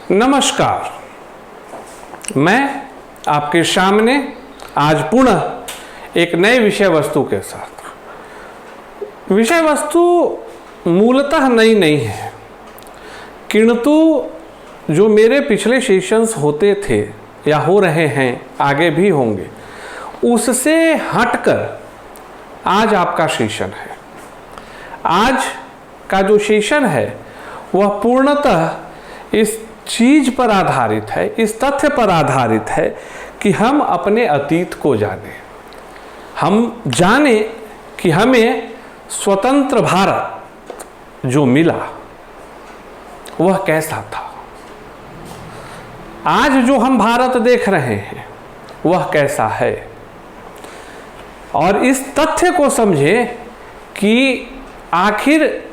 नमस्कार, मैं आपके सामने आज पुनः एक नए विषय वस्तु के साथ। विषय वस्तु मूलतः नई नहीं है, किंतु जो मेरे पिछले सेशंस होते थे या हो रहे हैं, आगे भी होंगे, उससे हटकर आज आपका सेशन है। आज का जो सेशन है वह पूर्णतः इस चीज पर आधारित है, इस तथ्य पर आधारित है कि हम अपने अतीत को जाने। हम जाने कि हमें स्वतंत्र भारत जो मिला वह कैसा था। आज जो हम भारत देख रहे हैं वह कैसा है, और इस तथ्य को समझे कि आखिर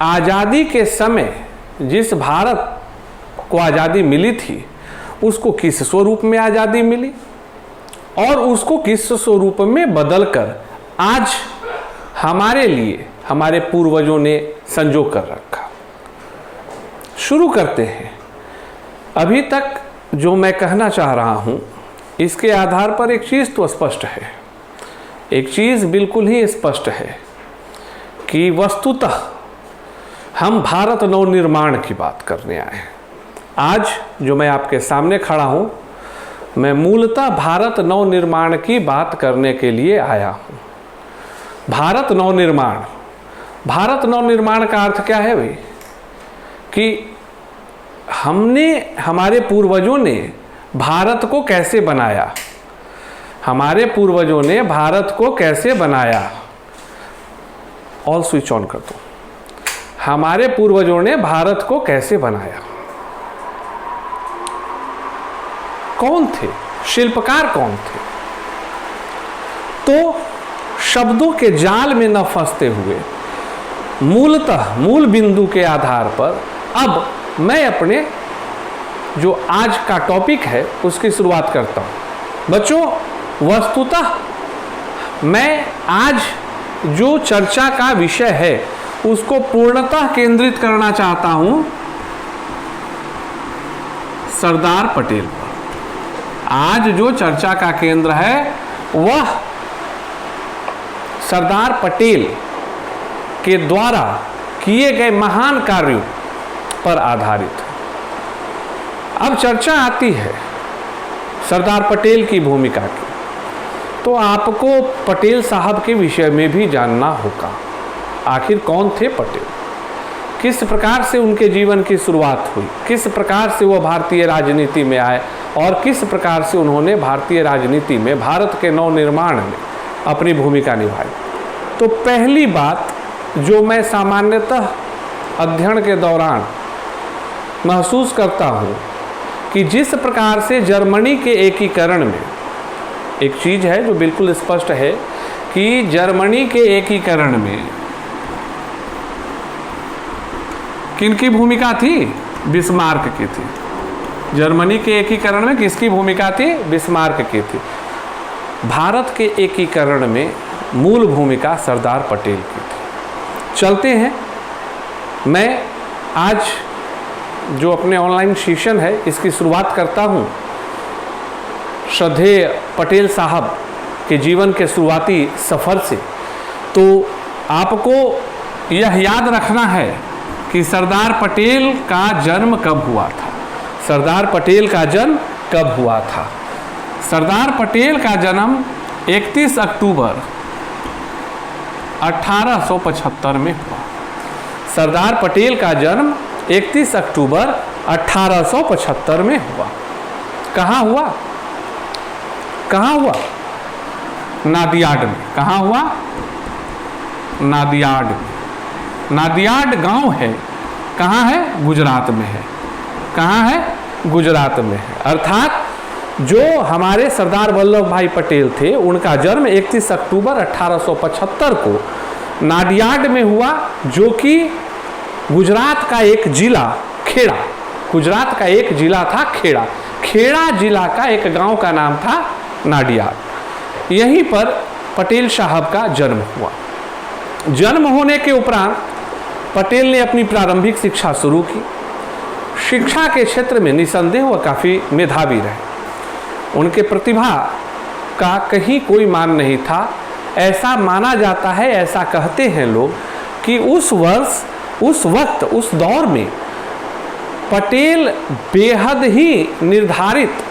आज़ादी के समय जिस भारत को आज़ादी मिली थी उसको किस स्वरूप में आज़ादी मिली और उसको किस स्वरूप में बदलकर आज हमारे लिए हमारे पूर्वजों ने संजो कर रखा। शुरू करते हैं। अभी तक जो मैं कहना चाह रहा हूं इसके आधार पर एक चीज़ तो स्पष्ट है, एक चीज़ बिल्कुल ही स्पष्ट है कि वस्तुतः हम भारत नवनिर्माण की बात करने आए हैं। आज जो मैं आपके सामने खड़ा हूं, मैं मूलतः भारत नवनिर्माण की बात करने के लिए आया हूं। भारत नवनिर्माण, भारत नवनिर्माण का अर्थ क्या है भाई? कि हमारे पूर्वजों ने भारत को कैसे बनाया, हमारे पूर्वजों ने भारत को कैसे बनाया। ऑल स्विच ऑन कर दो। हमारे पूर्वजों ने भारत को कैसे बनाया, कौन थे, शिल्पकार कौन थे। तो शब्दों के जाल में न फंसते हुए मूलतः मूल बिंदु के आधार पर अब मैं अपने जो आज का टॉपिक है उसकी शुरुआत करता हूं। बच्चों, वस्तुतः मैं आज जो चर्चा का विषय है उसको पूर्णतः केंद्रित करना चाहता हूं सरदार पटेल पर। आज जो चर्चा का केंद्र है वह सरदार पटेल के द्वारा किए गए महान कार्यों पर आधारित है। अब चर्चा आती है सरदार पटेल की भूमिका की, तो आपको पटेल साहब के विषय में भी जानना होगा। आखिर कौन थे पटेल, किस प्रकार से उनके जीवन की शुरुआत हुई, किस प्रकार से वह भारतीय राजनीति में आए और किस प्रकार से उन्होंने भारतीय राजनीति में भारत के नवनिर्माण में अपनी भूमिका निभाई। तो पहली बात जो मैं सामान्यतः अध्ययन के दौरान महसूस करता हूँ कि जिस प्रकार से जर्मनी के एकीकरण में, एक चीज़ है जो बिल्कुल स्पष्ट है कि जर्मनी के एकीकरण में किनकी भूमिका थी? बिस्मार्क की थी। जर्मनी के एकीकरण में किसकी भूमिका थी? बिस्मार्क की थी। भारत के एकीकरण में मूल भूमिका सरदार पटेल की थी। चलते हैं। मैं आज जो अपने ऑनलाइन सेशन है इसकी शुरुआत करता हूं श्रद्धेय पटेल साहब के जीवन के शुरुआती सफ़र से। तो आपको यह याद रखना है कि सरदार पटेल का जन्म कब हुआ था। सरदार पटेल का जन्म कब हुआ था? सरदार पटेल का जन्म 31 अक्टूबर 1875 में हुआ। सरदार पटेल का जन्म 31 अक्टूबर 1875 में हुआ। कहाँ हुआ? कहाँ हुआ? नादियाड में। कहाँ हुआ? नादियाड में। नादियाड गांव है, कहाँ है? गुजरात में है। कहाँ है? गुजरात में है। अर्थात जो हमारे सरदार वल्लभ भाई पटेल थे उनका जन्म 31 अक्टूबर 1875 को नादियाड में हुआ, जो कि गुजरात का एक जिला खेड़ा, गुजरात का एक जिला था खेड़ा। खेड़ा जिला का एक गांव का नाम था नादियाड। यहीं पर पटेल साहब का जन्म हुआ। जन्म होने के उपरांत पटेल ने अपनी प्रारंभिक शिक्षा शुरू की। शिक्षा के क्षेत्र में निसंदेह वह काफ़ी मेधावी रहे। उनके प्रतिभा का कहीं कोई मान नहीं था। ऐसा माना जाता है, ऐसा कहते हैं लोग कि उस वक्त, उस दौर में पटेल बेहद ही निर्धारित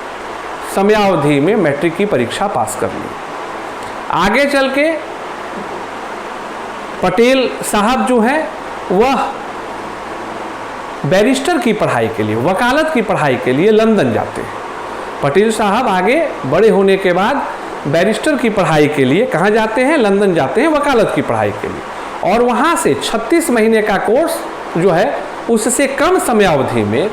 समयावधि में मैट्रिक की परीक्षा पास कर ली। आगे चल के पटेल साहब जो है वह बैरिस्टर की पढ़ाई के लिए, वकालत की पढ़ाई के लिए लंदन जाते हैं। पटेल साहब आगे बड़े होने के बाद बैरिस्टर की पढ़ाई के लिए कहाँ जाते हैं? लंदन जाते हैं, वकालत की पढ़ाई के लिए। और वहाँ से 36 महीने का कोर्स जो है उससे कम समयावधि में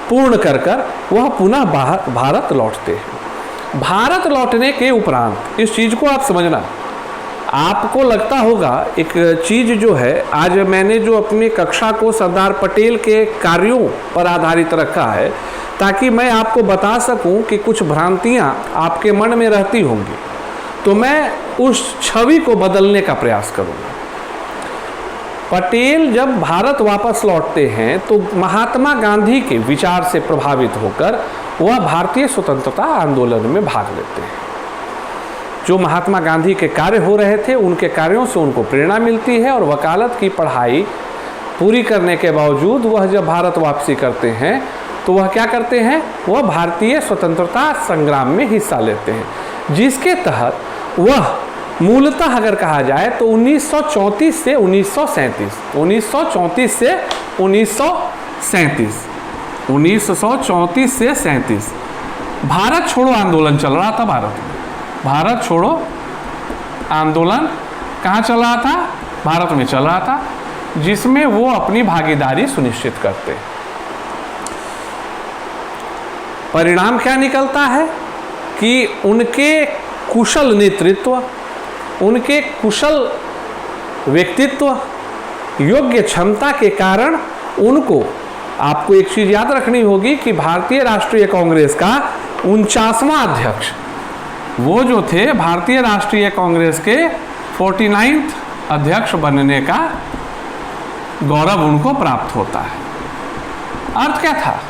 पूर्ण कर वह पुनः भारत लौटते हैं। भारत लौटने के उपरांत इस चीज़ को आप समझना, आपको लगता होगा एक चीज़ जो है, आज मैंने जो अपनी कक्षा को सरदार पटेल के कार्यों पर आधारित रखा है ताकि मैं आपको बता सकूं कि कुछ भ्रांतियां आपके मन में रहती होंगी, तो मैं उस छवि को बदलने का प्रयास करूंगा। पटेल जब भारत वापस लौटते हैं तो महात्मा गांधी के विचार से प्रभावित होकर वह भारतीय स्वतंत्रता आंदोलन में भाग लेते हैं। जो महात्मा गांधी के कार्य हो रहे थे उनके कार्यों से उनको प्रेरणा मिलती है और वकालत की पढ़ाई पूरी करने के बावजूद वह जब भारत वापसी करते हैं तो वह क्या करते हैं? वह भारतीय स्वतंत्रता संग्राम में हिस्सा लेते हैं, जिसके तहत वह मूलतः अगर कहा जाए तो 1934 से 1937, 1934 से 1937, 1934 से 37 भारत छोड़ो आंदोलन चल रहा था भारत में। भारत छोड़ो आंदोलन कहाँ चल रहा था? भारत में चल रहा था, जिसमें वो अपनी भागीदारी सुनिश्चित करते। परिणाम क्या निकलता है कि उनके कुशल नेतृत्व, उनके कुशल व्यक्तित्व, योग्य क्षमता के कारण उनको, आपको एक चीज़ याद रखनी होगी कि भारतीय राष्ट्रीय कांग्रेस का 49वां अध्यक्ष, वो जो थे भारतीय राष्ट्रीय कांग्रेस के 49th अध्यक्ष बनने का गौरव उनको प्राप्त होता है। अर्थ क्या था?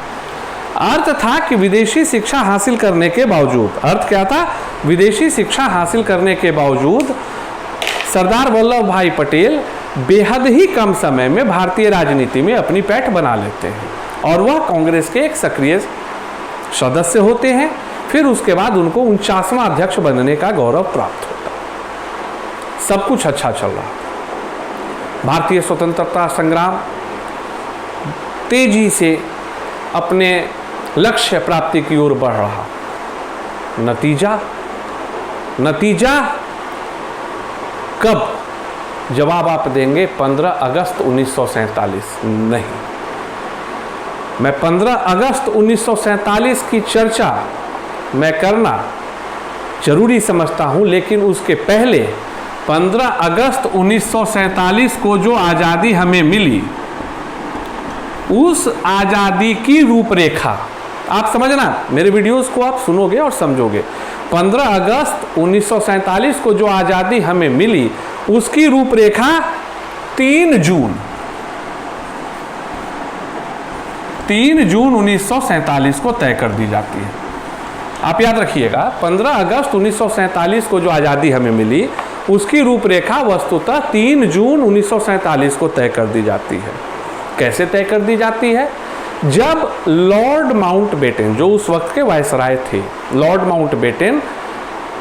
अर्थ था कि विदेशी शिक्षा हासिल करने के बावजूद, अर्थ क्या था? विदेशी शिक्षा हासिल करने के बावजूद सरदार वल्लभ भाई पटेल बेहद ही कम समय में भारतीय राजनीति में अपनी पैठ बना लेते हैं और वह कांग्रेस के एक सक्रिय सदस्य होते हैं। फिर उसके बाद उनको 49वां अध्यक्ष बनने का गौरव प्राप्त होता है। सब कुछ अच्छा चल रहा। भारतीय स्वतंत्रता संग्राम तेजी से अपने लक्ष्य प्राप्ति की ओर बढ़ रहा। नतीजा कब? जवाब आप देंगे 15 अगस्त 1947। नहीं, मैं 15 अगस्त 1947 की चर्चा मैं करना जरूरी समझता हूं, लेकिन उसके पहले 15 अगस्त 1947 को जो आज़ादी हमें मिली, उस आज़ादी की रूपरेखा आप समझना। मेरे वीडियोस को आप सुनोगे और समझोगे। 15 अगस्त 1947 को जो आज़ादी हमें मिली, उसकी रूपरेखा 3 जून 1947 को तय कर दी जाती है। आप याद रखिएगा, 15 अगस्त 1947 को जो आज़ादी हमें मिली, उसकी रूपरेखा वस्तुतः 3 जून 1947 को तय कर दी जाती है। कैसे तय कर दी जाती है? जब लॉर्ड माउंटबेटन, जो उस वक्त के वायसराय थे, लॉर्ड माउंटबेटन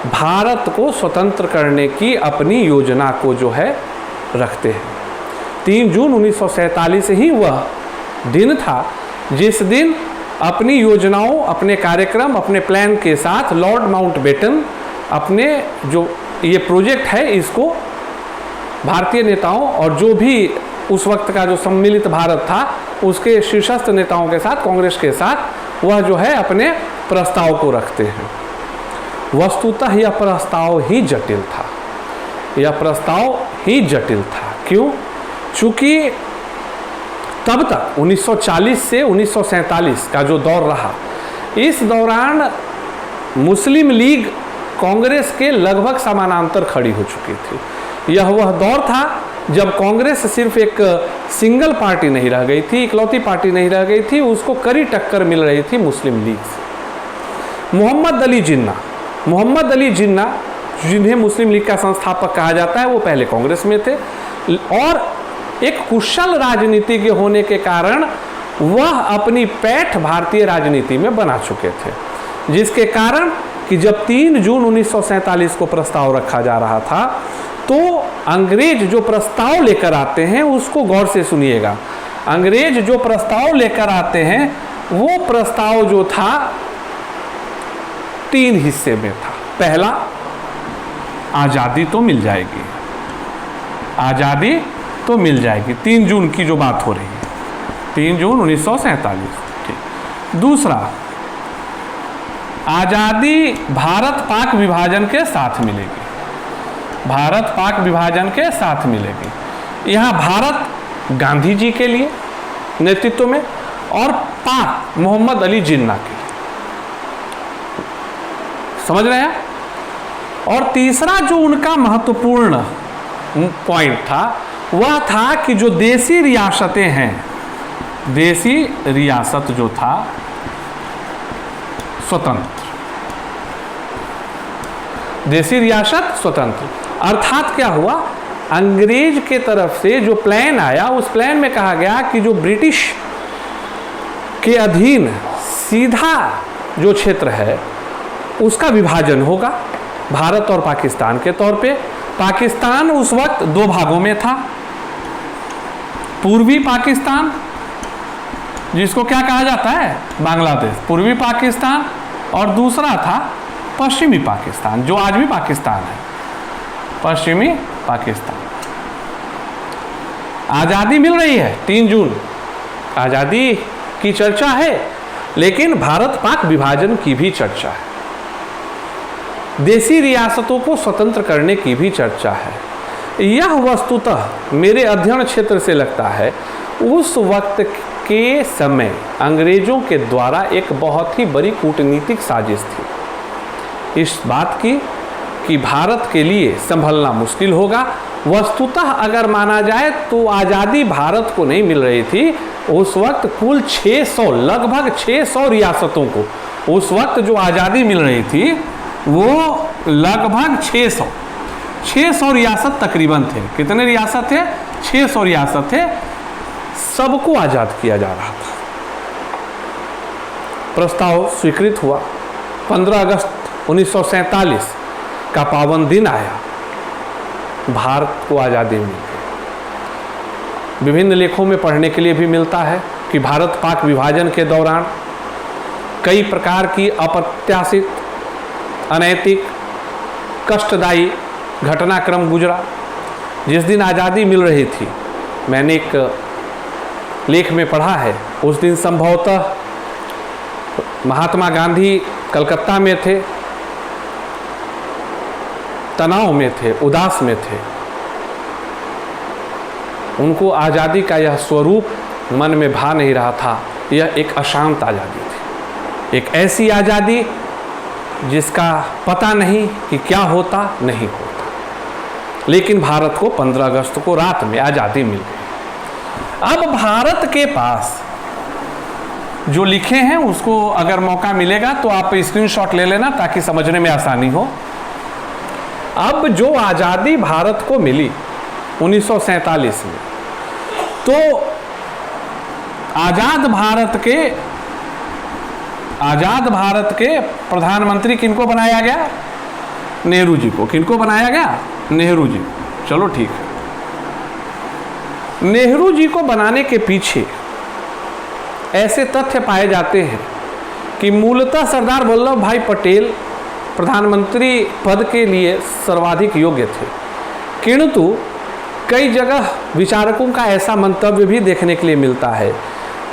भारत को स्वतंत्र करने की अपनी योजना को जो है रखते हैं। 3 जून 1947 ही वह दिन था जिस दिन अपनी योजनाओं, अपने कार्यक्रम, अपने प्लान के साथ लॉर्ड माउंटबेटन अपने जो ये प्रोजेक्ट है इसको भारतीय नेताओं और जो भी उस वक्त का जो सम्मिलित भारत था उसके शीर्षस्थ नेताओं के साथ, कांग्रेस के साथ वह जो है अपने प्रस्ताव को रखते हैं। वस्तुतः यह प्रस्ताव ही जटिल था। यह प्रस्ताव ही जटिल था। क्यों? चूंकि तब तक 1940 से 1947 का जो दौर रहा, इस दौरान मुस्लिम लीग कांग्रेस के लगभग समानांतर खड़ी हो चुकी थी। यह वह दौर था जब कांग्रेस सिर्फ एक सिंगल पार्टी नहीं रह गई थी, इकलौती पार्टी नहीं रह गई थी, उसको कड़ी टक्कर मिल रही थी मुस्लिम लीग से। मोहम्मद अली जिन्ना जिन्हें मुस्लिम लीग का संस्थापक कहा जाता है, वो पहले कांग्रेस में थे और एक कुशल राजनीतिज्ञ होने के कारण वह अपनी पैठ भारतीय राजनीति में बना चुके थे, जिसके कारण कि जब 3 जून 1947 को प्रस्ताव रखा जा रहा था, तो अंग्रेज जो प्रस्ताव लेकर आते हैं उसको गौर से सुनिएगा। अंग्रेज जो प्रस्ताव लेकर आते हैं वो प्रस्ताव जो था 3 हिस्से में था। पहला, आज़ादी तो मिल जाएगी, आज़ादी तो मिल जाएगी, 3 जून की जो बात हो रही है, 3 जून 1947। ठीक। दूसरा, आज़ादी भारत पाक विभाजन के साथ मिलेगी, भारत पाक विभाजन के साथ मिलेगी। यहाँ भारत गांधी जी के लिए नेतृत्व में और पाक मोहम्मद अली जिन्ना के लिए, समझ रहे हैं। और तीसरा जो उनका महत्वपूर्ण पॉइंट था वह था कि जो देसी रियासतें हैं, देसी रियासत जो था स्वतंत्र, देसी रियासत स्वतंत्र। अर्थात क्या हुआ, अंग्रेज के तरफ से जो प्लान आया उस प्लान में कहा गया कि जो ब्रिटिश के अधीन सीधा जो क्षेत्र है उसका विभाजन होगा भारत और पाकिस्तान के तौर पे। पाकिस्तान उस वक्त 2 भागों में था, पूर्वी पाकिस्तान जिसको क्या कहा जाता है, बांग्लादेश, पूर्वी पाकिस्तान, और दूसरा था पश्चिमी पाकिस्तान जो आज भी पाकिस्तान है, पश्चिमी पाकिस्तान। आज़ादी मिल रही है, 3 जून आज़ादी की चर्चा है, लेकिन भारत पाक विभाजन की भी चर्चा है, देसी रियासतों को स्वतंत्र करने की भी चर्चा है। यह वस्तुतः मेरे अध्ययन क्षेत्र से लगता है उस वक्त के समय अंग्रेजों के द्वारा एक बहुत ही बड़ी कूटनीतिक साजिश थी इस बात की कि भारत के लिए संभलना मुश्किल होगा। वस्तुतः अगर माना जाए तो आज़ादी भारत को नहीं मिल रही थी, उस वक्त कुल 600, लगभग 600 रियासतों को उस वक्त जो आज़ादी मिल रही थी वो लगभग 600 रियासत तकरीबन थे। कितने रियासत थे? 600 रियासत थे। सबको आज़ाद किया जा रहा था। प्रस्ताव स्वीकृत हुआ। 15 अगस्त 1947 का पावन दिन आया, भारत को आज़ादी मिल गई। विभिन्न लेखों में पढ़ने के लिए भी मिलता है कि भारत पाक विभाजन के दौरान कई प्रकार की अप्रत्याशित, अनैतिक, कष्टदायी घटनाक्रम गुजरा। जिस दिन आज़ादी मिल रही थी, मैंने एक लेख में पढ़ा है, उस दिन संभवतः महात्मा गांधी कलकत्ता में थे, तनाव में थे, उदास में थे। उनको आज़ादी का यह स्वरूप मन में भा नहीं रहा था। यह एक अशांत आज़ादी थी, एक ऐसी आज़ादी जिसका पता नहीं कि क्या होता नहीं होता। लेकिन भारत को 15 अगस्त को रात में आज़ादी मिल गई। अब भारत के पास जो लिखे हैं उसको अगर मौका मिलेगा तो आप स्क्रीनशॉट ले लेना ताकि समझने में आसानी हो। अब जो आज़ादी भारत को मिली 1947 में, तो आज़ाद भारत के प्रधानमंत्री किनको बनाया गया? नेहरू जी को। किनको बनाया गया? नेहरू जी को। चलो ठीक है। नेहरू जी को बनाने के पीछे ऐसे तथ्य पाए जाते हैं कि मूलतः सरदार वल्लभ भाई पटेल प्रधानमंत्री पद के लिए सर्वाधिक योग्य थे, किंतु कई जगह विचारकों का ऐसा मंतव्य भी देखने के लिए मिलता है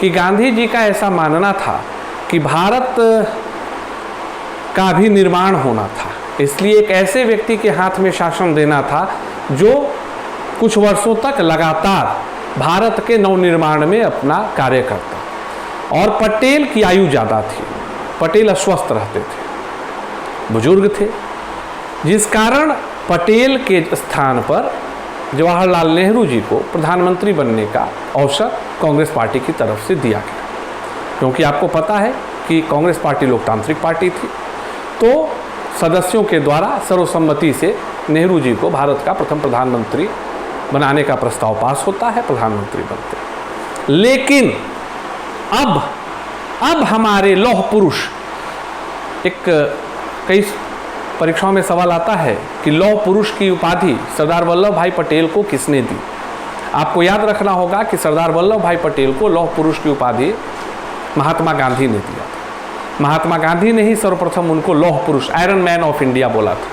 कि गांधी जी का ऐसा मानना था कि भारत का भी निर्माण होना था, इसलिए एक ऐसे व्यक्ति के हाथ में शासन देना था जो कुछ वर्षों तक लगातार भारत के नवनिर्माण में अपना कार्य करता। और पटेल की आयु ज़्यादा थी, पटेल अस्वस्थ रहते थे, बुजुर्ग थे, जिस कारण पटेल के स्थान पर जवाहरलाल नेहरू जी को प्रधानमंत्री बनने का अवसर कांग्रेस पार्टी की तरफ से दिया गया, क्योंकि आपको पता है कि कांग्रेस पार्टी लोकतांत्रिक पार्टी थी। तो सदस्यों के द्वारा सर्वसम्मति से नेहरू जी को भारत का प्रथम प्रधानमंत्री बनाने का प्रस्ताव पास होता है, प्रधानमंत्री बनते हैं। लेकिन अब हमारे लौह पुरुष, एक कई परीक्षाओं में सवाल आता है कि लौह पुरुष की उपाधि सरदार वल्लभ भाई पटेल को किसने दी। आपको याद रखना होगा कि सरदार वल्लभ भाई पटेल को लौह पुरुष की उपाधि महात्मा गांधी ने दिया था। महात्मा गांधी ने ही सर्वप्रथम उनको लौह पुरुष, आयरन मैन ऑफ इंडिया बोला था।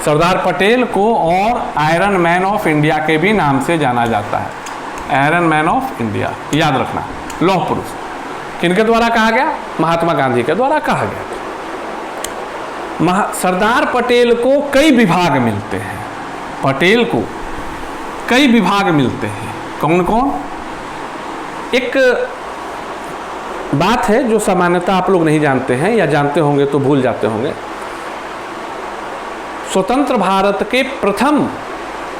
सरदार पटेल को और आयरन मैन ऑफ इंडिया के भी नाम से जाना जाता है, आयरन मैन ऑफ इंडिया, याद रखना। लौह पुरुष किनके द्वारा कहा गया? महात्मा गांधी के द्वारा कहा गया। सरदार पटेल को कई विभाग मिलते हैं, पटेल को कई विभाग मिलते हैं। कौन कौन? एक बात है जो सामान्यतः आप लोग नहीं जानते हैं, या जानते होंगे तो भूल जाते होंगे। स्वतंत्र भारत के प्रथम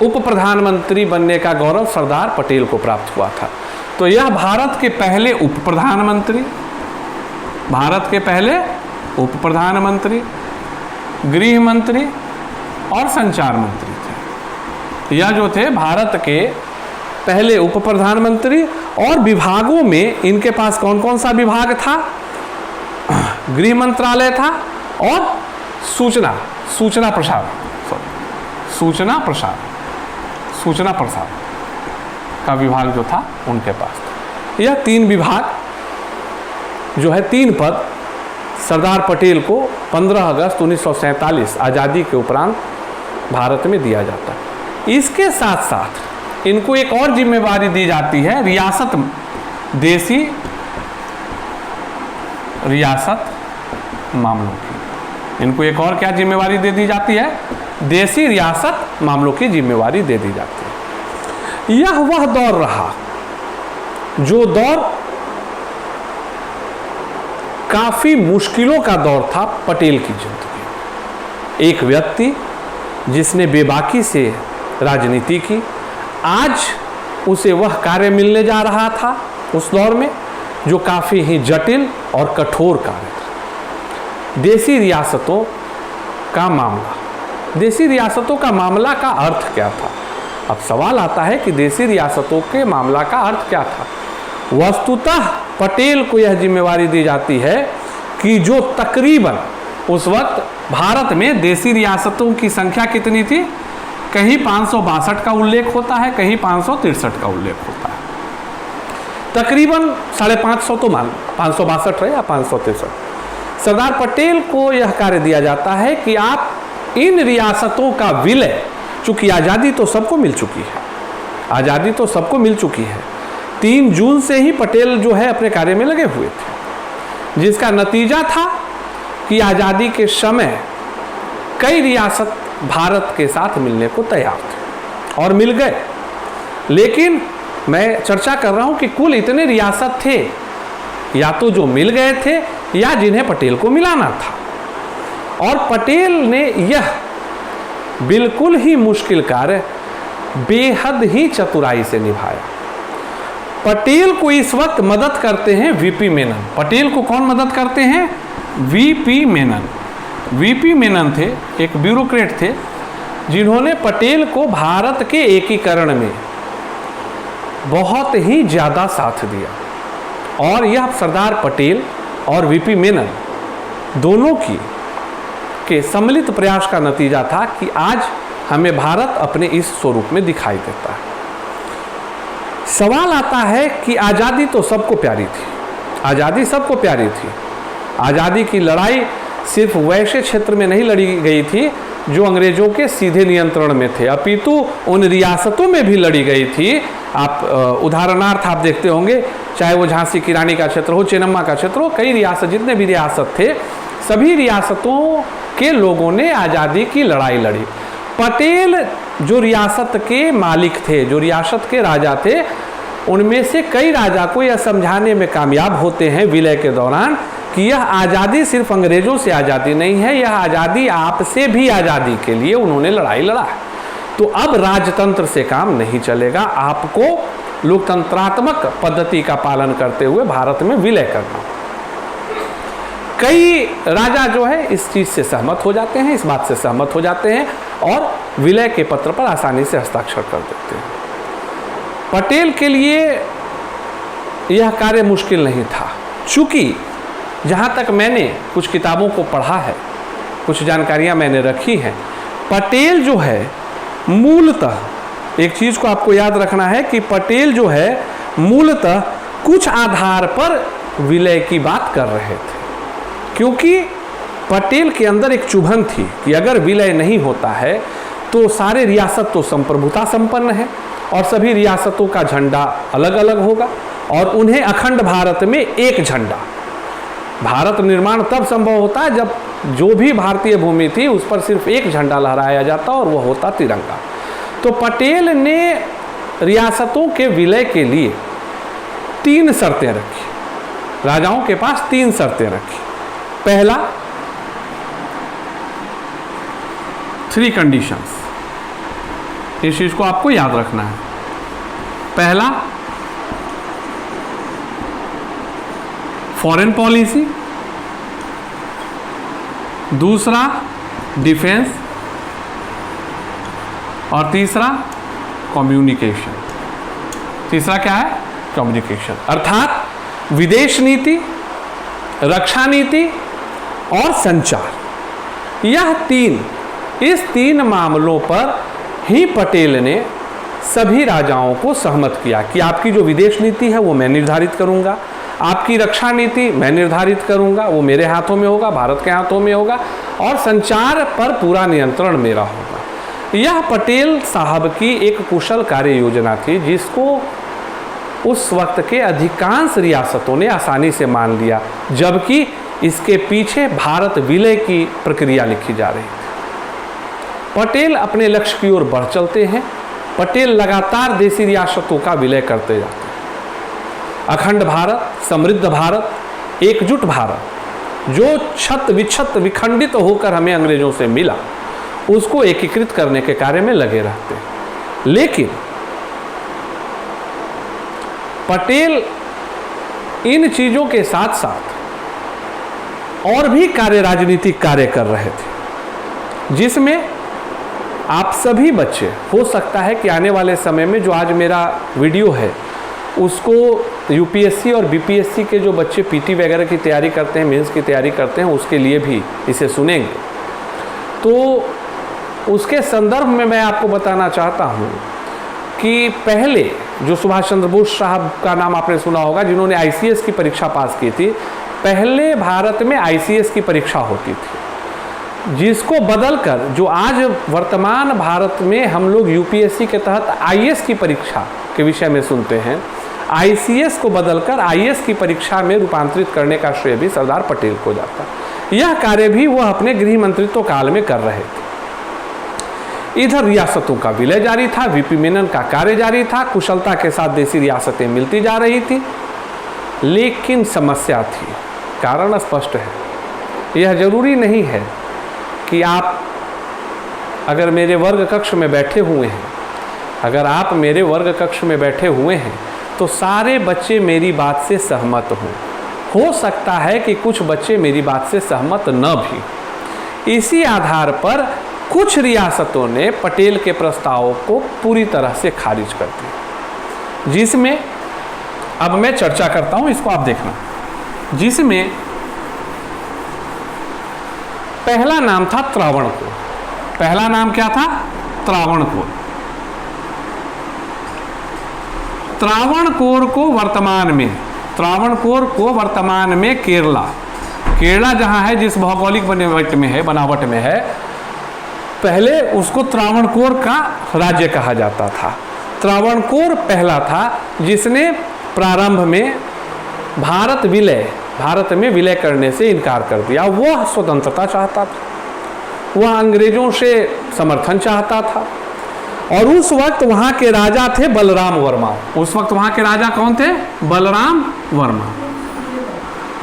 उप प्रधानमंत्री बनने का गौरव सरदार पटेल को प्राप्त हुआ था। तो यह भारत के पहले उप प्रधानमंत्री, भारत के पहले उप प्रधानमंत्री, गृह मंत्री और संचार मंत्री थे। यह जो थे भारत के पहले उप प्रधानमंत्री। और विभागों में इनके पास कौन कौन सा विभाग था? गृह मंत्रालय था और सूचना प्रसार का विभाग जो था उनके पास था। यह तीन विभाग जो है, तीन पद सरदार पटेल को 15 अगस्त 1947 आज़ादी के उपरांत भारत में दिया जाता है। इसके साथ साथ इनको एक और जिम्मेवारी दी जाती है, देसी रियासत मामलों की। इनको एक और क्या जिम्मेवारी दे दी जाती है? देसी रियासत मामलों की जिम्मेवारी दे दी जाती है। यह वह दौर रहा जो दौर काफ़ी मुश्किलों का दौर था पटेल की जिंदगी। एक व्यक्ति जिसने बेबाकी से राजनीति की, आज उसे वह कार्य मिलने जा रहा था उस दौर में जो काफ़ी ही जटिल और कठोर कार्य था। देसी रियासतों का मामला। देसी रियासतों का मामला का अर्थ क्या था? अब सवाल आता है कि देसी रियासतों के मामला का अर्थ क्या था। वस्तुतः पटेल को यह जिम्मेवारी दी जाती है कि जो तकरीबन उस वक्त भारत में देसी रियासतों की संख्या कितनी थी? कहीं 562 का उल्लेख होता है, कहीं 563 का उल्लेख होता है। तकरीबन 550 तो मान 562 है या 563। सरदार पटेल को यह कार्य दिया जाता है कि आप इन रियासतों का विलय, चूंकि आज़ादी तो सबको मिल चुकी है, आज़ादी तो सबको मिल चुकी है। 3 जून से ही पटेल जो है अपने कार्य में लगे हुए थे, जिसका नतीजा था कि आज़ादी के समय कई रियासत भारत के साथ मिलने को तैयार थे और मिल गए। लेकिन मैं चर्चा कर रहा हूं कि कुल इतने रियासत थे, या तो जो मिल गए थे या जिन्हें पटेल को मिलाना था। और पटेल ने यह बिल्कुल ही मुश्किल कार्य बेहद ही चतुराई से निभाया। पटेल को इस वक्त मदद करते हैं वीपी मेनन। पटेल को कौन मदद करते हैं? वीपी मेनन। वीपी मेनन थे, एक ब्यूरोक्रेट थे, जिन्होंने पटेल को भारत के एकीकरण में बहुत ही ज़्यादा साथ दिया। और यह सरदार पटेल और वीपी मेनन दोनों के सम्मिलित प्रयास का नतीजा था कि आज हमें भारत अपने इस स्वरूप में दिखाई देता है। सवाल आता है कि आज़ादी तो सबको प्यारी थी, आज़ादी सबको प्यारी थी। आज़ादी की लड़ाई सिर्फ वैसे क्षेत्र में नहीं लड़ी गई थी जो अंग्रेजों के सीधे नियंत्रण में थे, अपितु उन रियासतों में भी लड़ी गई थी। आप उदाहरणार्थ आप देखते होंगे, चाहे वो झांसी की रानी का क्षेत्र हो, चेन्नम्मा का क्षेत्र हो, कई रियासत, जितने भी रियासत थे, सभी रियासतों के लोगों ने आज़ादी की लड़ाई लड़ी। पटेल जो रियासत के मालिक थे, जो रियासत के राजा थे, उनमें से कई राजा को यह समझाने में कामयाब होते हैं विलय के दौरान कि यह आज़ादी सिर्फ अंग्रेजों से आज़ादी नहीं है, यह आज़ादी आपसे भी आज़ादी के लिए उन्होंने लड़ाई लड़ा है। तो अब राजतंत्र से काम नहीं चलेगा, आपको लोकतंत्रात्मक पद्धति का पालन करते हुए भारत में विलय करना। कई राजा जो है इस चीज से सहमत हो जाते हैं, इस बात से सहमत हो जाते हैं और विलय के पत्र पर आसानी से हस्ताक्षर कर देते हैं। पटेल के लिए यह कार्य मुश्किल नहीं था, चूंकि जहाँ तक मैंने कुछ किताबों को पढ़ा है, कुछ जानकारियाँ मैंने रखी हैं, पटेल जो है मूलतः, एक चीज़ को आपको याद रखना है कि पटेल जो है मूलतः कुछ आधार पर विलय की बात कर रहे थे, क्योंकि पटेल के अंदर एक चुभन थी कि अगर विलय नहीं होता है तो सारे रियासत तो संप्रभुता संपन्न है और सभी रियासतों का झंडा अलग अलग होगा और उन्हें अखंड भारत में एक झंडा, भारत निर्माण तब संभव होता है जब जो भी भारतीय भूमि थी उस पर सिर्फ एक झंडा लहराया जाता और वह होता तिरंगा। तो पटेल ने रियासतों के विलय के लिए 3 शर्तें रखी, राजाओं के पास 3 शर्तें रखी। पहला, 3 कंडीशंस, इस चीज को आपको याद रखना है। पहला, फॉरेन पॉलिसी, दूसरा डिफेंस और तीसरा कम्युनिकेशन। तीसरा क्या है? कम्युनिकेशन, अर्थात विदेश नीति, रक्षा नीति और संचार। इस 3 मामलों पर ही पटेल ने सभी राजाओं को सहमत किया कि आपकी जो विदेश नीति है वो मैं निर्धारित करूंगा, आपकी रक्षा नीति मैं निर्धारित करूंगा, वो मेरे हाथों में होगा, भारत के हाथों में होगा, और संचार पर पूरा नियंत्रण मेरा होगा। यह पटेल साहब की एक कुशल कार्य योजना थी जिसको उस वक्त के अधिकांश रियासतों ने आसानी से मान लिया, जबकि इसके पीछे भारत विलय की प्रक्रिया लिखी जा रही थी। पटेल अपने लक्ष्य की ओर बढ़ चलते हैं। पटेल लगातार देशी रियासतों का विलय करते जाते हैं। अखंड भारत, समृद्ध भारत, एकजुट भारत जो छत विक्षत विखंडित होकर हमें अंग्रेजों से मिला, उसको एकीकृत करने के कार्य में लगे रहते हैं। लेकिन पटेल इन चीजों के साथ साथ और भी राजनीतिक कार्य कर रहे थे, जिसमें आप सभी बच्चे, हो सकता है कि आने वाले समय में जो आज मेरा वीडियो है उसको यूपीएससी और बीपीएससी के जो बच्चे पीटी वगैरह की तैयारी करते हैं, मेंस की तैयारी करते हैं, उसके लिए भी इसे सुनेंगे। तो उसके संदर्भ में मैं आपको बताना चाहता हूँ कि पहले जो सुभाष चंद्र बोस साहब का नाम आपने सुना होगा, जिन्होंने आईसीएस की परीक्षा पास की थी, पहले भारत में आईसीएस की परीक्षा होती थी, जिसको बदलकर जो आज वर्तमान भारत में हम लोग यूपीएससी के तहत आईएएस की परीक्षा के विषय में सुनते हैं, आईसीएस को बदलकर आईएएस की परीक्षा में रूपांतरित करने का श्रेय भी सरदार पटेल को जाता। यह कार्य भी वह अपने गृह मंत्रित्व काल में कर रहे थे। इधर रियासतों का विलय जारी था, वीपी मेनन का कार्य जारी था, कुशलता के साथ देशी रियासतें मिलती जा रही थी। लेकिन समस्या थी, कारण स्पष्ट है। यह जरूरी नहीं है कि आप अगर मेरे वर्ग कक्ष में बैठे हुए हैं, अगर आप मेरे वर्ग कक्ष में बैठे हुए हैं तो सारे बच्चे मेरी बात से सहमत हों। हो सकता है कि कुछ बच्चे मेरी बात से सहमत न भी। इसी आधार पर कुछ रियासतों ने पटेल के प्रस्ताव को पूरी तरह से खारिज कर दिया, जिसमें अब मैं चर्चा करता हूं, इसको आप देखना। जिसमें पहला नाम था त्रावणकोर। पहला नाम क्या था? त्रावणकोर। त्रावणकोर को वर्तमान में केरला जहां है, जिस भौगोलिक बनावट में है, पहले उसको त्रावणकोर का राज्य कहा जाता था। त्रावणकोर पहला था जिसने प्रारंभ में भारत में विलय करने से इनकार कर दिया। वह स्वतंत्रता चाहता था, वह अंग्रेजों से समर्थन चाहता था। और उस वक्त वहां के राजा थे बलराम वर्मा। उस वक्त वहां के राजा कौन थे? बलराम वर्मा।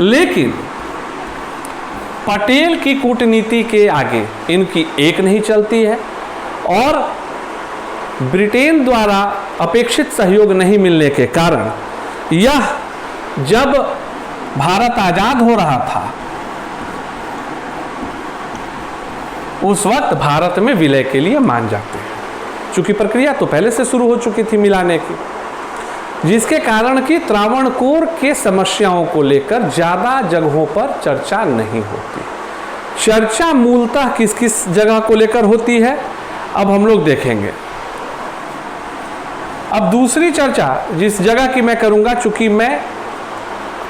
लेकिन पटेल की कूटनीति के आगे इनकी एक नहीं चलती है और ब्रिटेन द्वारा अपेक्षित सहयोग नहीं मिलने के कारण यह जब भारत आजाद हो रहा था उस वक्त भारत में विलय के लिए मान जाते हैं, चूंकि प्रक्रिया तो पहले से शुरू हो चुकी थी मिलाने की, जिसके कारण कि त्रावणकोर के समस्याओं को लेकर ज्यादा जगहों पर चर्चा नहीं होती। चर्चा मूलतः किस किस जगह को लेकर होती है अब हम लोग देखेंगे। अब दूसरी चर्चा जिस जगह की मैं करूंगा, चूंकि मैं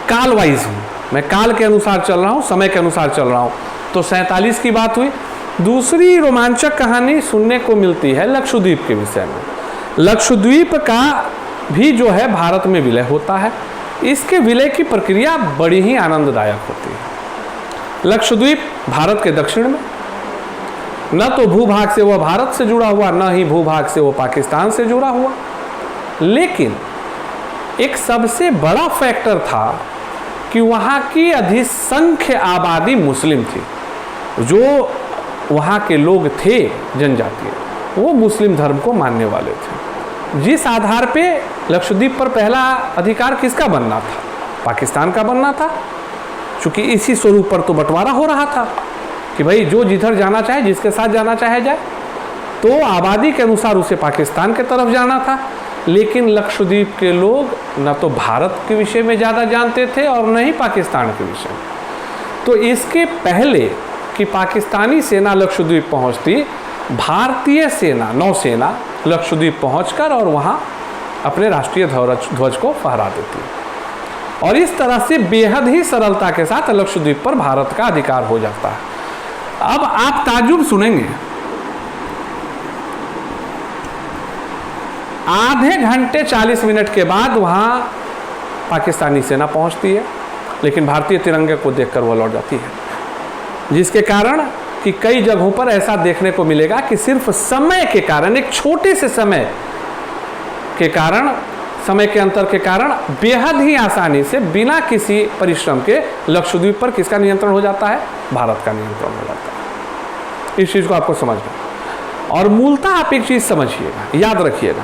काल वाइज हूं, मैं काल के अनुसार चल रहा हूं, समय के अनुसार चल रहा हूं, तो 47 की बात हुई। दूसरी रोमांचक कहानी सुनने को मिलती है लक्षद्वीप के विषय में। लक्षद्वीप का भी जो है भारत में विलय होता है। इसके विलय की प्रक्रिया बड़ी ही आनंददायक होती है। लक्षद्वीप भारत के दक्षिण में, न तो भूभाग से वह भारत से जुड़ा हुआ, न ही भूभाग से वो पाकिस्तान से जुड़ा हुआ, लेकिन एक सबसे बड़ा फैक्टर था कि वहाँ की अधिसंख्य आबादी मुस्लिम थी। जो वहाँ के लोग थे जनजातीय, वो मुस्लिम धर्म को मानने वाले थे। जिस आधार पे लक्षद्वीप पर पहला अधिकार किसका बनना था? पाकिस्तान का बनना था, क्योंकि इसी स्वरूप पर तो बंटवारा हो रहा था कि भाई जो जिधर जाना चाहे, जिसके साथ जाना चाहे जाए, तो आबादी के अनुसार उसे पाकिस्तान के तरफ जाना था। लेकिन लक्षद्वीप के लोग न तो भारत के विषय में ज़्यादा जानते थे और न ही पाकिस्तान के विषय में। तो इसके पहले कि पाकिस्तानी सेना लक्षद्वीप पहुंचती, भारतीय सेना, नौसेना लक्षद्वीप पहुंचकर और वहां अपने राष्ट्रीय ध्वज को फहरा देती है। और इस तरह से बेहद ही सरलता के साथ लक्षद्वीप पर भारत का अधिकार हो जाता है। अब आप ताज्जुब सुनेंगे, आधे घंटे 40 मिनट के बाद वहां पाकिस्तानी सेना पहुंचती है, लेकिन भारतीय तिरंगे को देखकर वह लौट जाती है। जिसके कारण कि कई जगहों पर ऐसा देखने को मिलेगा कि सिर्फ समय के कारण, एक छोटे से समय के कारण, समय के अंतर के कारण बेहद ही आसानी से बिना किसी परिश्रम के लक्षद्वीप पर किसका नियंत्रण हो जाता है? भारत का नियंत्रण हो जाता है। इस चीज को आपको समझना। और मूलतः आप एक चीज समझिएगा, याद रखिएगा,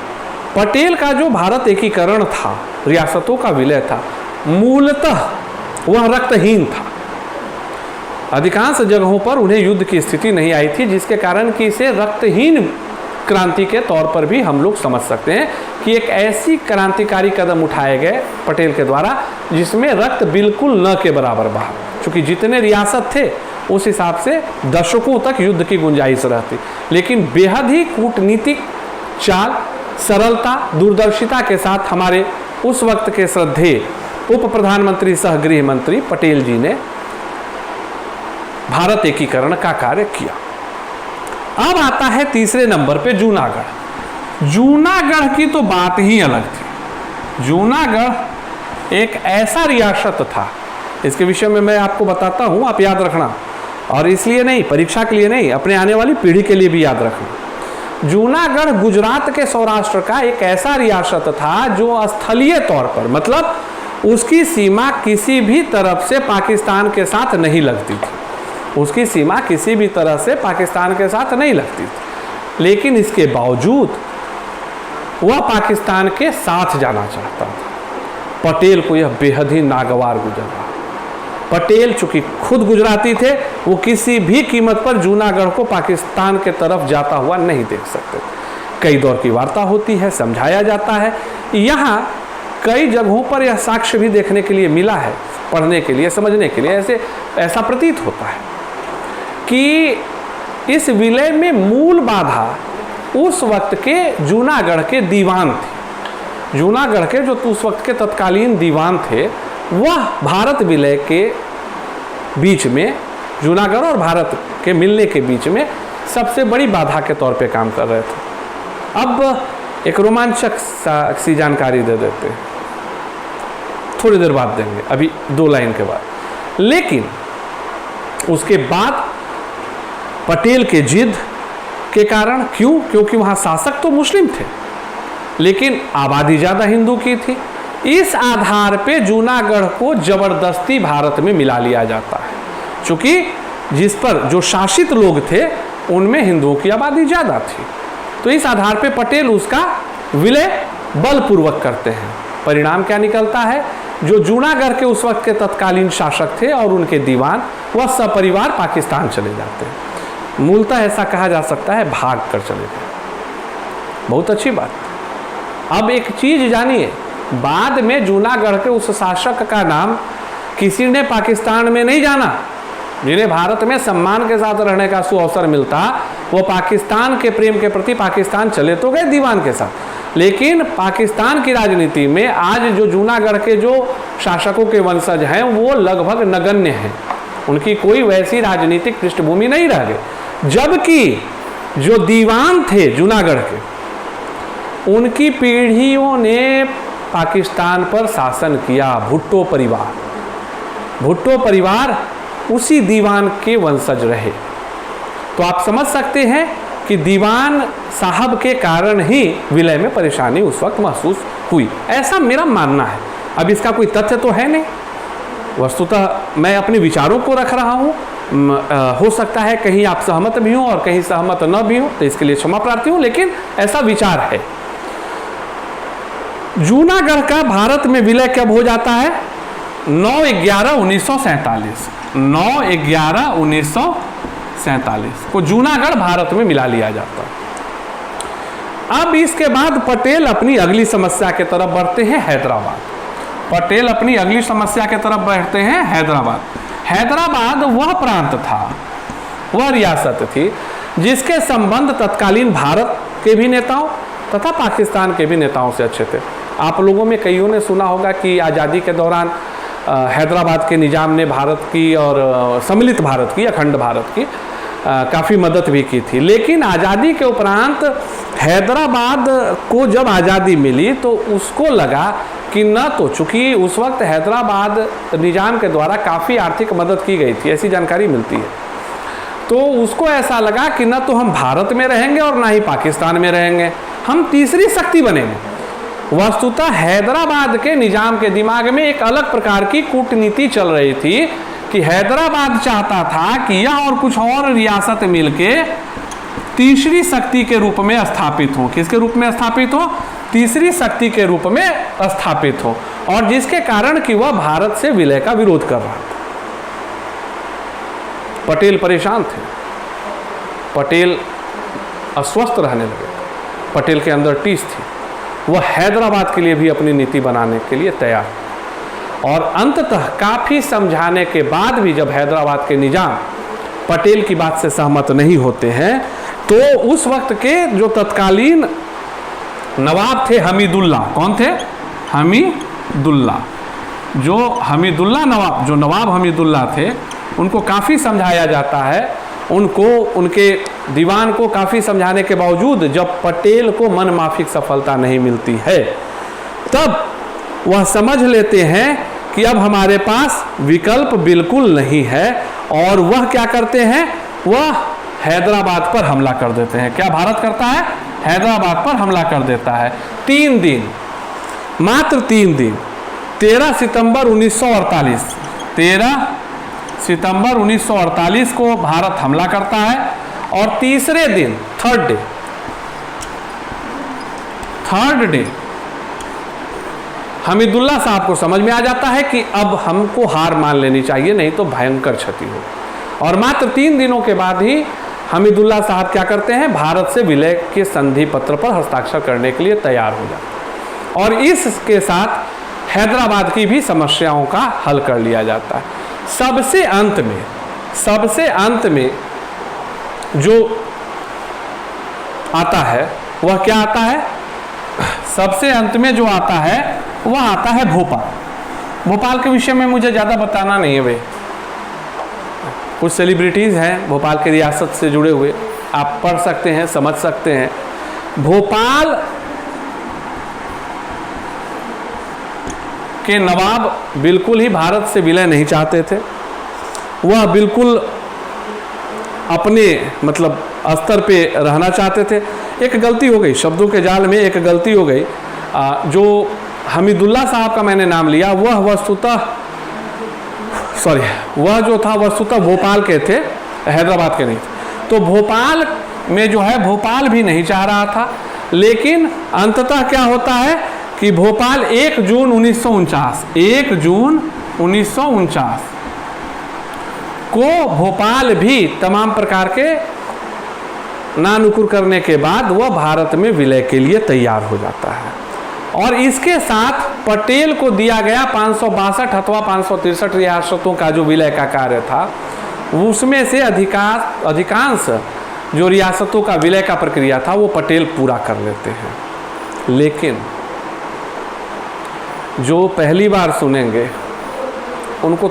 पटेल का जो भारत एकीकरण था, रियासतों का विलय था, मूलतः वह रक्तहीन था। अधिकांश जगहों पर उन्हें युद्ध की स्थिति नहीं आई थी, जिसके कारण कि इसे रक्तहीन क्रांति के तौर पर भी हम लोग समझ सकते हैं कि एक ऐसी क्रांतिकारी कदम उठाए गए पटेल के द्वारा जिसमें रक्त बिल्कुल न के बराबर बहा। क्योंकि जितने रियासत थे उस हिसाब से दशकों तक युद्ध की गुंजाइश रहती, लेकिन बेहद ही कूटनीतिक चाल, सरलता, दूरदर्शिता के साथ हमारे उस वक्त के श्रद्धेय उप प्रधानमंत्री सह गृह मंत्री पटेल जी ने भारत एकीकरण का कार्य किया। अब आता है तीसरे नंबर पे जूनागढ़। जूनागढ़ की तो बात ही अलग थी। जूनागढ़ एक ऐसा रियासत था, इसके विषय में मैं आपको बताता हूं, आप याद रखना, और इसलिए नहीं, परीक्षा के लिए नहीं, अपने आने वाली पीढ़ी के लिए भी याद रखना। जूनागढ़ गुजरात के सौराष्ट्र का एक ऐसा रियासत था जो स्थलीय तौर पर, मतलब उसकी सीमा किसी भी तरफ से पाकिस्तान के साथ नहीं लगती थी। उसकी सीमा किसी भी तरह से पाकिस्तान के साथ नहीं लगती थी, लेकिन इसके बावजूद वह पाकिस्तान के साथ जाना चाहता था। पटेल को यह बेहद ही नागवार गुजरा। पटेल चूंकि खुद गुजराती थे, वो किसी भी कीमत पर जूनागढ़ को पाकिस्तान के तरफ जाता हुआ नहीं देख सकते। कई दौर की वार्ता होती है, समझाया जाता है। यहाँ कई जगहों पर यह साक्ष्य भी देखने के लिए मिला है, पढ़ने के लिए, समझने के लिए ऐसा प्रतीत होता है कि इस विलय में मूल बाधा उस वक्त के जूनागढ़ के दीवान थे। जूनागढ़ के जो उस वक्त के तत्कालीन दीवान थे, वह भारत विलय के बीच में, जूनागढ़ और भारत के मिलने के बीच में सबसे बड़ी बाधा के तौर पे काम कर रहे थे। अब एक रोमांचक सी जानकारी दे देते हैं, थोड़ी देर बाद देंगे, अभी 2 लाइन के बाद। लेकिन उसके बाद पटेल के जिद के कारण, क्योंकि वहां शासक तो मुस्लिम थे, लेकिन आबादी ज्यादा हिंदू की थी। इस आधार पे जूनागढ़ को जबरदस्ती भारत में मिला लिया जाता है, क्योंकि जिस पर जो शासित लोग थे उनमें हिंदुओं की आबादी ज्यादा थी। तो इस आधार पे पटेल उसका विलय बलपूर्वक करते हैं। परिणाम क्या निकलता है, जो जूनागढ़ के उस वक्त के तत्कालीन शासक थे और उनके दीवान वह सपरिवार पाकिस्तान चले जाते हैं। मूलतः ऐसा कहा जा सकता है भाग कर चले गए। बहुत अच्छी बात। अब एक चीज जानिए, बाद में जूनागढ़ के उस शासक का नाम किसी ने पाकिस्तान में नहीं जाना। जिन्हें भारत में सम्मान के साथ रहने का सुअवसर मिलता, वो पाकिस्तान के प्रेम के प्रति पाकिस्तान चले तो गए दीवान के साथ, लेकिन पाकिस्तान की राजनीति में आज जो जूनागढ़ के जो शासकों के वंशज हैं वो लगभग नगण्य हैं। उनकी कोई वैसी राजनीतिक पृष्ठभूमि नहीं रह गई। जबकि जो दीवान थे जूनागढ़ के, उनकी पीढ़ियों ने पाकिस्तान पर शासन किया। भुट्टो परिवार उसी दीवान के वंशज रहे। तो आप समझ सकते हैं कि दीवान साहब के कारण ही विलय में परेशानी उस वक्त महसूस हुई, ऐसा मेरा मानना है। अब इसका कोई तथ्य तो है नहीं, वस्तुतः मैं अपने विचारों को रख रहा हूँ। हो सकता है कहीं आप सहमत भी हों और कहीं सहमत न भी हों, तो इसके लिए क्षमा प्रार्थी हूँ, लेकिन ऐसा विचार है। जूनागढ़ का भारत में विलय कब हो जाता है? 9/11/1947 9/11/1947 को जूनागढ़ भारत में मिला लिया जाता। अब इसके बाद पटेल अपनी अगली समस्या के तरफ बढ़ते हैं, हैदराबाद। पटेल अपनी अगली समस्या के तरफ बढ़ते हैं, हैदराबाद। हैदराबाद वह प्रांत था, वह रियासत थी जिसके संबंध तत्कालीन भारत के भी नेताओं तथा पाकिस्तान के भी नेताओं से अच्छे थे। आप लोगों में कईयों ने सुना होगा कि आज़ादी के दौरान हैदराबाद के निजाम ने भारत की और सम्मिलित भारत की, अखंड भारत की काफ़ी मदद भी की थी। लेकिन आज़ादी के उपरांत हैदराबाद को जब आज़ादी मिली तो उसको लगा कि न तो, चूँकि उस वक्त हैदराबाद निजाम के द्वारा काफ़ी आर्थिक मदद की गई थी, ऐसी जानकारी मिलती है, तो उसको ऐसा लगा कि न तो हम भारत में रहेंगे और ना ही पाकिस्तान में रहेंगे, हम तीसरी शक्ति बनेंगे। वस्तुतः हैदराबाद के निजाम के दिमाग में एक अलग प्रकार की कूटनीति चल रही थी कि हैदराबाद चाहता था कि यह और कुछ और रियासत मिलके तीसरी शक्ति के रूप में स्थापित हो। किसके रूप में स्थापित हो? तीसरी शक्ति के रूप में स्थापित हो, और जिसके कारण कि वह भारत से विलय का विरोध कर रहा था। पटेल परेशान थे, पटेल अस्वस्थ रहने लगे, पटेल के अंदर टीस थी। वह हैदराबाद के लिए भी अपनी नीति बनाने के लिए तैयार, और अंततः काफ़ी समझाने के बाद भी जब हैदराबाद के निजाम पटेल की बात से सहमत नहीं होते हैं, तो उस वक्त के जो तत्कालीन नवाब थे हमीदुल्ला, कौन थे? हमीदुल्ला। जो नवाब हमीदुल्ला थे, उनको काफ़ी समझाया जाता है। उनको, उनके दीवान को काफ़ी समझाने के बावजूद जब पटेल को मनमाफिक सफलता नहीं मिलती है, तब वह समझ लेते हैं कि अब हमारे पास विकल्प बिल्कुल नहीं है, और वह क्या करते हैं? वह हैदराबाद पर हमला कर देते हैं। क्या भारत करता है? हैदराबाद पर हमला कर देता है। 3 दिन, मात्र 3 दिन, 13 सितंबर 1948, 13 सितंबर 1948 को भारत हमला करता है, और तीसरे दिन, थर्ड डे हमीदुल्ला साहब को समझ में आ जाता है कि अब हमको हार मान लेनी चाहिए, नहीं तो भयंकर क्षति हो। और मात्र 3 दिनों के बाद ही हमीदुल्ला साहब क्या करते हैं? भारत से विलय के संधि पत्र पर हस्ताक्षर करने के लिए तैयार हो जाते हैं, और इसके साथ हैदराबाद की भी समस्याओं का हल कर लिया जाता है। सबसे अंत में जो आता है वह क्या आता है? सबसे अंत में जो आता है वह आता है भोपाल। भोपाल के विषय में मुझे ज़्यादा बताना नहीं है भाई, कुछ सेलिब्रिटीज़ हैं भोपाल की रियासत से जुड़े हुए, आप पढ़ सकते हैं, समझ सकते हैं। भोपाल के नवाब बिल्कुल ही भारत से विलय नहीं चाहते थे। वह बिल्कुल अपने स्तर पे रहना चाहते थे। एक गलती हो गई, शब्दों के जाल में एक गलती हो गई। जो हमीदुल्ला साहब का मैंने नाम लिया, वह जो था वस्तुतः भोपाल के थे, हैदराबाद के नहीं थे। तो भोपाल में जो है भोपाल भी नहीं चाह रहा था, लेकिन अंततः क्या होता है कि भोपाल 1 जून 1949 को भोपाल भी तमाम प्रकार के नानुकुर करने के बाद वह भारत में विलय के लिए तैयार हो जाता है। और इसके साथ पटेल को दिया गया 562 अथवा 563 रियासतों का जो विलय का कार्य था, उसमें से अधिकांश जो रियासतों का विलय का प्रक्रिया था वो पटेल पूरा कर लेते हैं। लेकिन जो पहली बार सुनेंगे उनको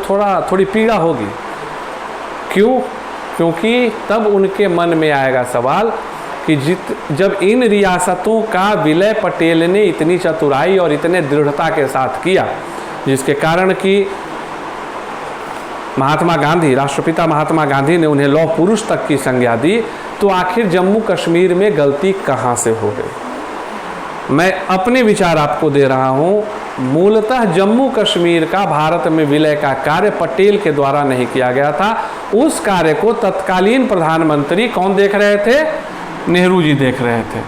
थोड़ी पीड़ा होगी। क्यों? क्योंकि तब उनके मन में आएगा सवाल कि जब इन रियासतों का विलय पटेल ने इतनी चतुराई और इतने दृढ़ता के साथ किया, जिसके कारण कि महात्मा गांधी, राष्ट्रपिता महात्मा गांधी ने उन्हें लौह पुरुष तक की संज्ञा दी, तो आखिर जम्मू कश्मीर में गलती कहाँ से हो गई? मैं अपने विचार आपको दे रहा हूँ। मूलतः जम्मू कश्मीर का भारत में विलय का कार्य पटेल के द्वारा नहीं किया गया था। उस कार्य को तत्कालीन प्रधानमंत्री कौन देख रहे थे? नेहरू जी देख रहे थे।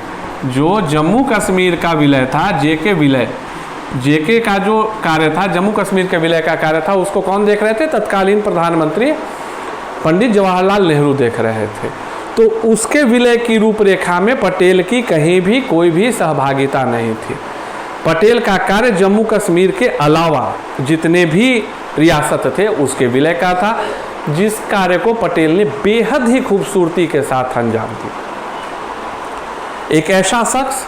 जो जम्मू कश्मीर का विलय था, जेके का जो कार्य था, जम्मू कश्मीर के विलय का कार्य था, उसको कौन देख रहे थे? तत्कालीन प्रधानमंत्री पंडित जवाहरलाल नेहरू देख रहे थे। तो उसके विलय की रूपरेखा में पटेल की कहीं भी कोई भी सहभागिता नहीं थी। पटेल का कार्य जम्मू कश्मीर के अलावा जितने भी रियासत थे उसके विलय का था, जिस कार्य को पटेल ने बेहद ही खूबसूरती के साथ अंजाम दिया। एक ऐसा शख्स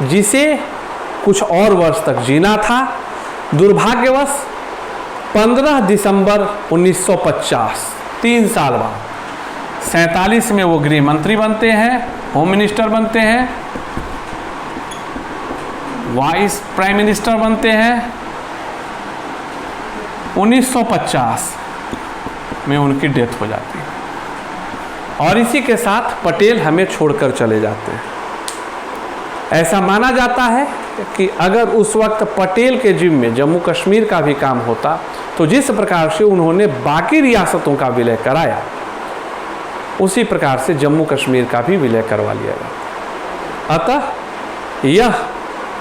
जिसे कुछ और वर्ष तक जीना था, दुर्भाग्यवश 15 दिसंबर 1950, 3 साल बाद 47 में वो गृह मंत्री बनते हैं, होम मिनिस्टर बनते हैं, वाइस प्राइम मिनिस्टर बनते हैं। 1950 में उनकी डेथ हो जाती है और इसी के साथ पटेल हमें छोड़कर चले जाते हैं। ऐसा माना जाता है कि अगर उस वक्त पटेल के जिम्मे जम्मू कश्मीर का भी काम होता तो जिस प्रकार से उन्होंने बाकी रियासतों का विलय कराया, उसी प्रकार से जम्मू कश्मीर का भी विलय करवा लिया जाता। अतः यह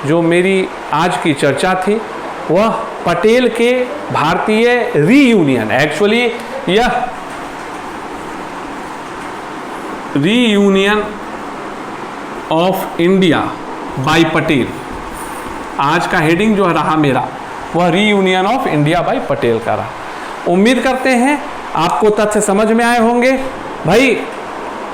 जो मेरी आज की चर्चा थी वह पटेल के भारतीय रीयूनियन, एक्चुअली यह reunion of India by Patel, आज का हेडिंग जो रहा मेरा वह reunion of India by Patel का रहा। उम्मीद करते हैं आपको तथ्य समझ में आए होंगे। भाई,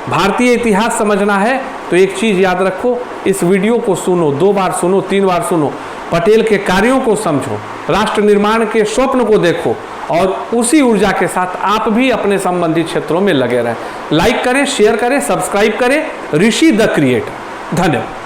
भारतीय इतिहास समझना है तो एक चीज़ याद रखो, इस वीडियो को सुनो, 2 बार सुनो, 3 बार सुनो, पटेल के कार्यों को समझो, राष्ट्र निर्माण के स्वप्न को देखो और उसी ऊर्जा के साथ आप भी अपने संबंधित क्षेत्रों में लगे रहें। लाइक करें, शेयर करें, सब्सक्राइब करें ऋषि द क्रिएटर। धन्यवाद।